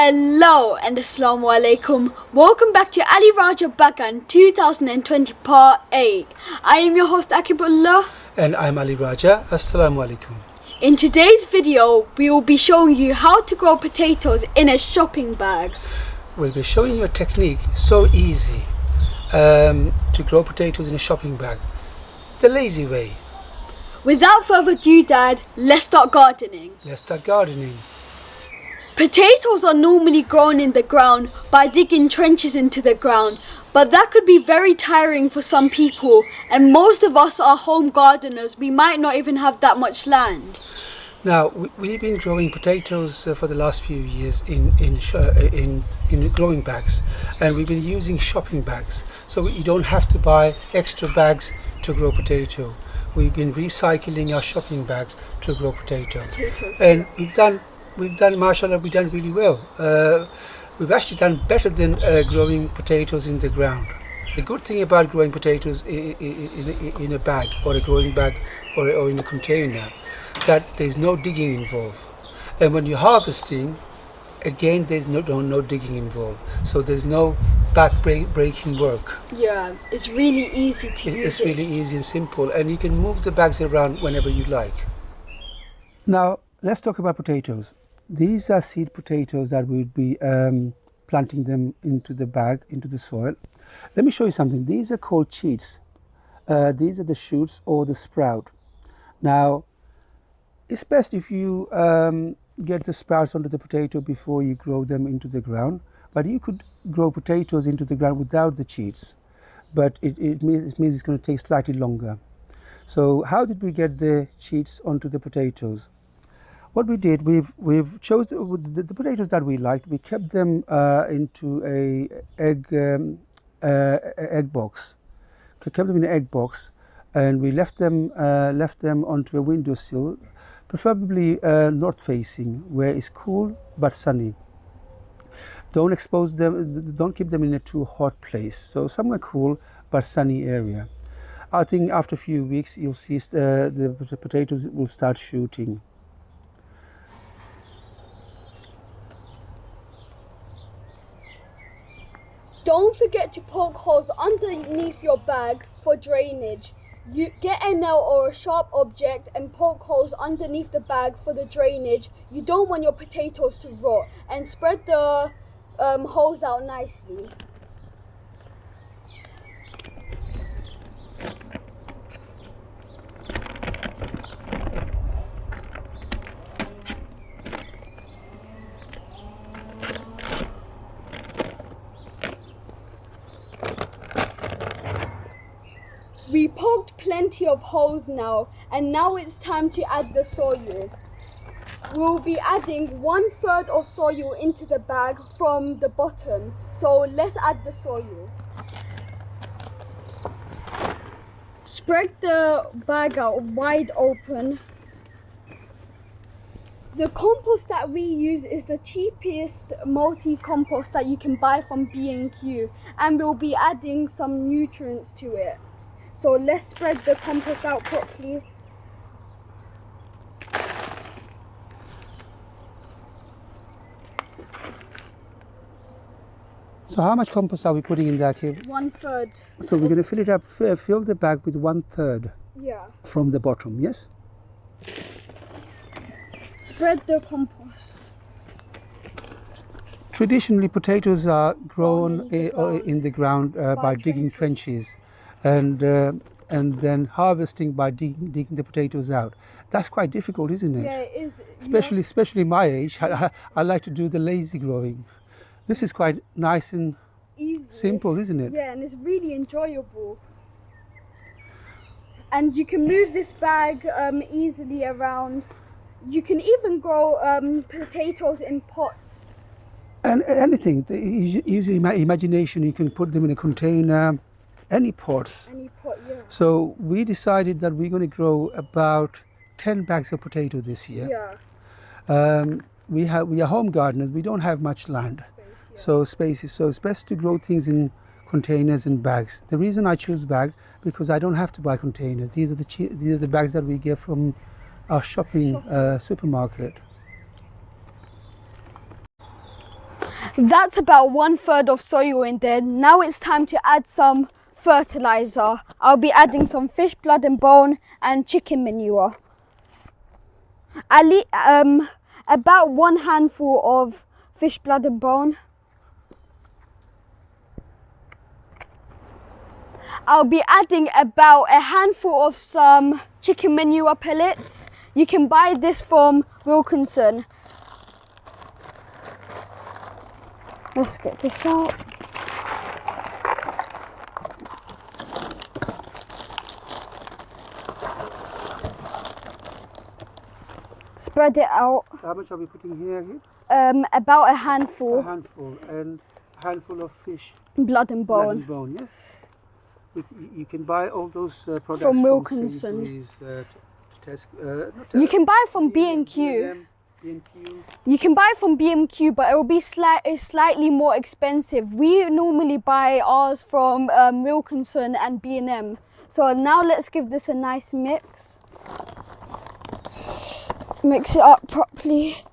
Hello and Assalamualaikum. Welcome back to Ali Raja Bagan 2020 Part 8. I am your host Akibullah. And I'm Ali Raja. Assalamualikum. In today's video, we will be showing you how to grow potatoes in a shopping bag. We'll be showing you a technique so easy to grow potatoes in a shopping bag. The lazy way. Without further ado, Dad, let's start gardening. Let's start gardening. Potatoes are normally grown in the ground by digging trenches into the ground, but that could be very tiring for some people, and most of us are home gardeners. We might not even have that much land. Now, we've been growing potatoes for the last few years in growing bags, and we've been using shopping bags, so you don't have to buy extra bags to grow potato. We've been recycling our shopping bags to grow potatoes, and we've done, mashallah, we've done really well. We've actually done better than growing potatoes in the ground. The good thing about growing potatoes in a bag, or a growing bag, or in a container, that there's no digging involved. And when you're harvesting, again, there's no digging involved. So there's no breaking work. Yeah, it's really easy to use. It's really easy and simple, and you can move the bags around whenever you like. Now, let's talk about potatoes. These are seed potatoes that we'll be planting them into the bag, into the soil. Let me show you something. These are called cheats. These are the shoots or the sprout. Now, it's best if you get the sprouts onto the potato before you grow them into the ground. But you could grow potatoes into the ground without the cheats. But it means it's going to take slightly longer. So how did we get the cheats onto the potatoes? What we did, we've chose the potatoes that we liked. We kept them into a egg box. Kept them in an egg box, and we left them onto a windowsill, preferably north facing, where it's cool but sunny. Don't expose them. Don't keep them in a too hot place. So somewhere cool but sunny area. I think after a few weeks you'll see the potatoes will start shooting. Don't forget to poke holes underneath your bag for drainage. You get a nail or a sharp object and poke holes underneath the bag for the drainage. You don't want your potatoes to rot, and spread the holes out nicely. We poked plenty of holes now, and now it's time to add the soil. We'll be adding 1/3 of soil into the bag from the bottom, so let's add the soil. Spread the bag out wide open. The compost that we use is the cheapest multi-compost that you can buy from B&Q, and we'll be adding some nutrients to it. So let's spread the compost out properly. So how much compost are we putting in there, Kib? 1/3. So we're going to fill it up, fill the bag with 1/3 from the bottom, yes? Spread the compost. Traditionally, potatoes are grown in the ground by digging trenches, and then harvesting by digging the potatoes out. That's quite difficult, isn't it? Yeah, it is. Especially my age, I like to do the lazy growing. This is quite nice and easy. Simple, isn't it? Yeah, and it's really enjoyable. And you can move this bag easily around. You can even grow potatoes in pots. And anything, use your imagination. You can put them in a container, any pots. Any pot, yeah. So we decided that we're going to grow about 10 bags of potato this year. Yeah. We are home gardeners. We don't have much land. So it's best to grow things in containers and bags. The reason I choose bag, because I don't have to buy containers. These are the bags that we get from our shopping supermarket. That's about 1/3 of soil in there. Now it's time to add some fertilizer. I'll be adding some fish blood and bone and chicken manure. About 1 handful of fish blood and bone. I'll be adding about a handful of some chicken manure pellets. You can buy this from Wilkinson. Let's get this out. Spread it out. How much are we putting here again? About a handful. A handful, and a handful of fish Blood and blood bone. and bone, yes? You can buy all those products From Wilkinson. You can buy from B&Q. You can buy from B&Q, but it will be slightly more expensive. We normally buy ours from Wilkinson and B&M. So now let's give this a nice mix. Mix it up properly.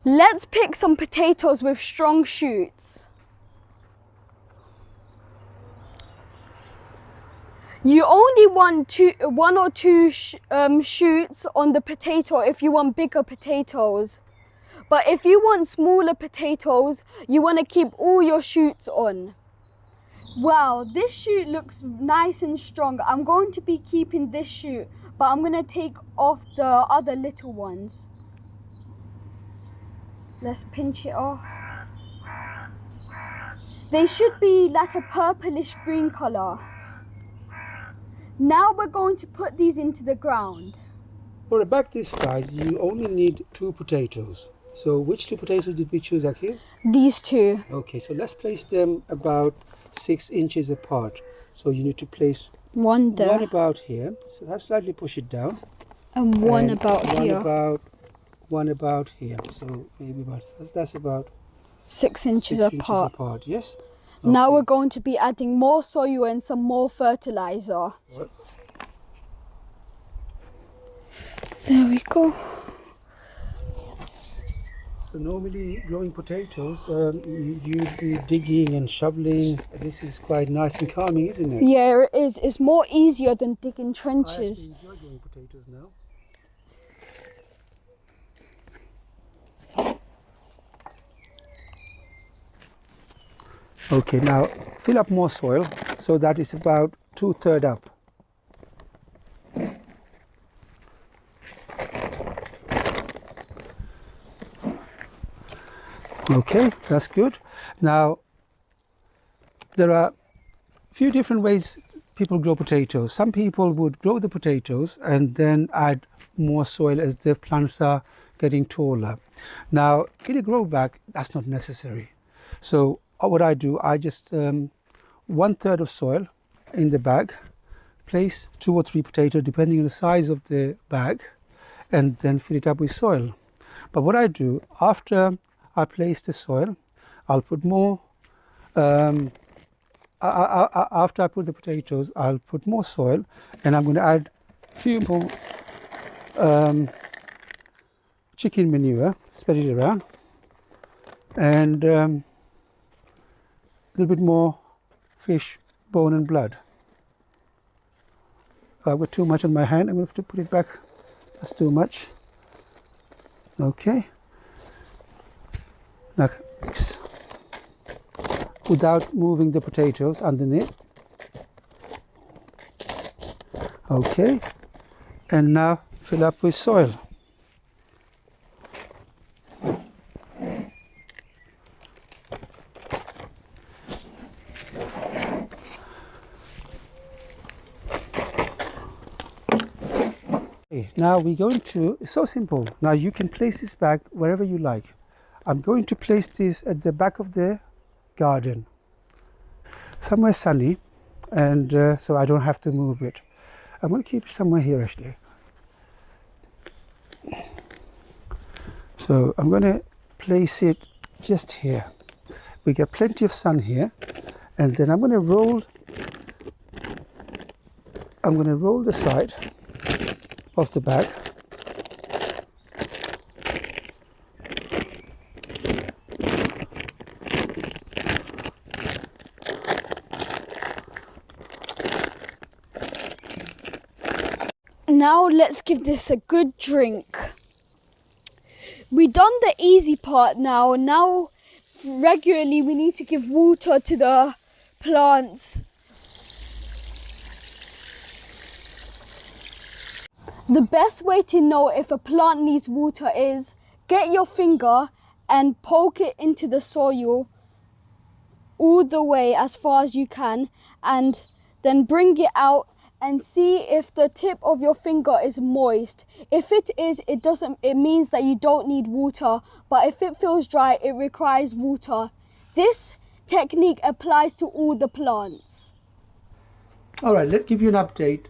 Let's pick some potatoes with strong shoots. You only want 1 or 2 shoots on the potato if you want bigger potatoes. But if you want smaller potatoes, you want to keep all your shoots on. Wow, this shoot looks nice and strong. I'm going to be keeping this shoot, but I'm going to take off the other little ones. Let's pinch it off. They should be like a purplish green colour. Now we're going to put these into the ground. For a bag this size, you only need 2 potatoes. So which 2 potatoes did we choose, Akil? These 2. Okay, so let's place them about 6 inches apart. So you need to place one there. One about here. So that's slightly push it down. And one about here. One about here. So maybe about, that's about 6 inches 6 apart. inches apart, yes? Now Okay. we're going to be adding more soil and some more fertilizer. What? There we go. So normally growing potatoes, you'd be digging and shoveling. This is quite nice and calming, isn't it? Yeah, it is. It's more easier than digging I trenches. actually enjoy growing potatoes now. Okay, now fill up more soil. So that is about 2/3 up. Okay, that's good. Now, there are a few different ways people grow potatoes. Some people would grow the potatoes and then add more soil as the plants are getting taller. Now, in a grow bag, that's not necessary. So what I do, I just 1/3 of soil in the bag, place 2 or 3 potatoes depending on the size of the bag, and then fill it up with soil. But what I do, after I place the soil, I'll put more, after I put the potatoes, I'll put more soil, and I'm going to add a few more chicken manure, spread it around, and a little bit more fish, bone and blood. I've got too much on my hand, I'm going to have to put it back. That's too much. Okay. Now mix without moving the potatoes underneath. Okay. And now fill up with soil. Now we're going to, it's so simple. Now you can place this bag wherever you like. I'm going to place this at the back of the garden, somewhere sunny, and so I don't have to move it. I'm going to keep it somewhere here actually. So I'm going to place it just here. We get plenty of sun here, and then I'm going to roll the side of the bag Now let's give this a good drink. We done the easy part now. Now regularly we need to give water to the plants. The best way to know if a plant needs water is get your finger and poke it into the soil all the way as far as you can, and then bring it out and see if the tip of your finger is moist. If it is, it means that you don't need water, but if it feels dry, it requires water. This technique applies to all the plants. All right, let's give you an update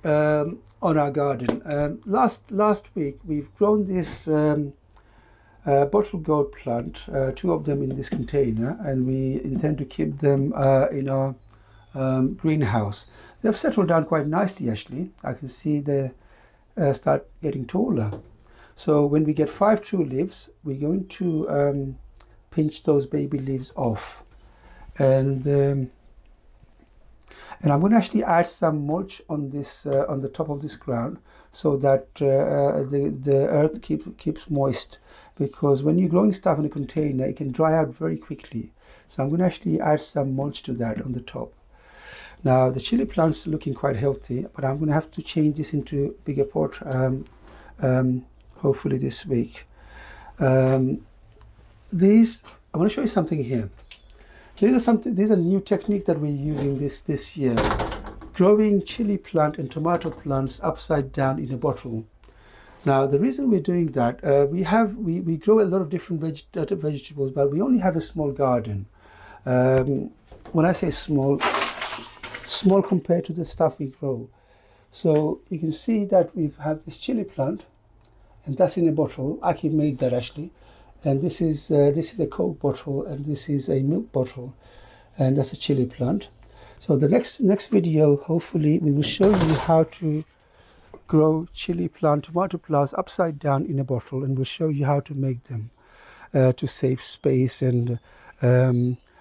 on our garden. Last week we've grown this bottle gourd plant, 2 of them in this container, and we intend to keep them in our greenhouse. They've settled down quite nicely actually. I can see they start getting taller. So when we get 5 true leaves, we're going to pinch those baby leaves off, and I'm going to actually add some mulch on this on the top of this ground, so that the earth keeps moist, because when you're growing stuff in a container it can dry out very quickly. So I'm going to actually add some mulch to that on the top. Now the chili plants are looking quite healthy, but I'm going to have to change this into bigger pot hopefully this week. I want to show you something here. These are new technique that we're using this year. Growing chili plant and tomato plants upside down in a bottle. Now the reason we're doing that, we grow a lot of different vegetables, but we only have a small garden. When I say small compared to the stuff we grow. So you can see that we have this chili plant, and that's in a bottle. I can make that actually. And this is a Coke bottle, and this is a milk bottle, and that's a chili plant. So the next video, hopefully we will show you how to grow chili plant, tomato plants upside down in a bottle, and we'll show you how to make them to save space and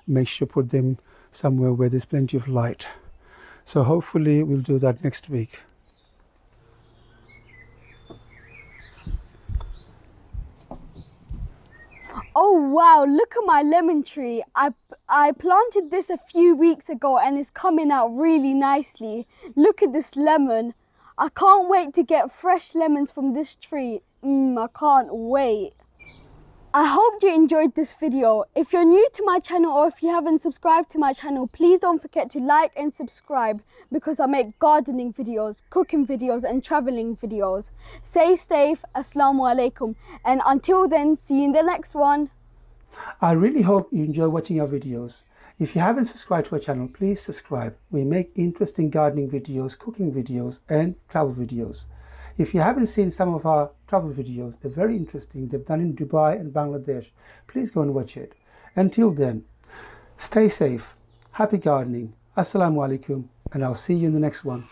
make sure put them somewhere where there's plenty of light. So hopefully we'll do that next week. Oh wow, look at my lemon tree. I planted this a few weeks ago and it's coming out really nicely. Look at this lemon. I can't wait to get fresh lemons from this tree. I can't wait. I hope you enjoyed this video. If you're new to my channel, or if you haven't subscribed to my channel, please don't forget to like and subscribe, because I make gardening videos, cooking videos and traveling videos. Stay safe, Assalamualaikum, and until then, see you in the next one. I really hope you enjoy watching our videos. If you haven't subscribed to our channel, please subscribe. We make interesting gardening videos, cooking videos and travel videos. If you haven't seen some of our travel videos, they're very interesting. They've done in Dubai and Bangladesh. Please go and watch it. Until then, stay safe, happy gardening, Assalamualaikum, and I'll see you in the next one.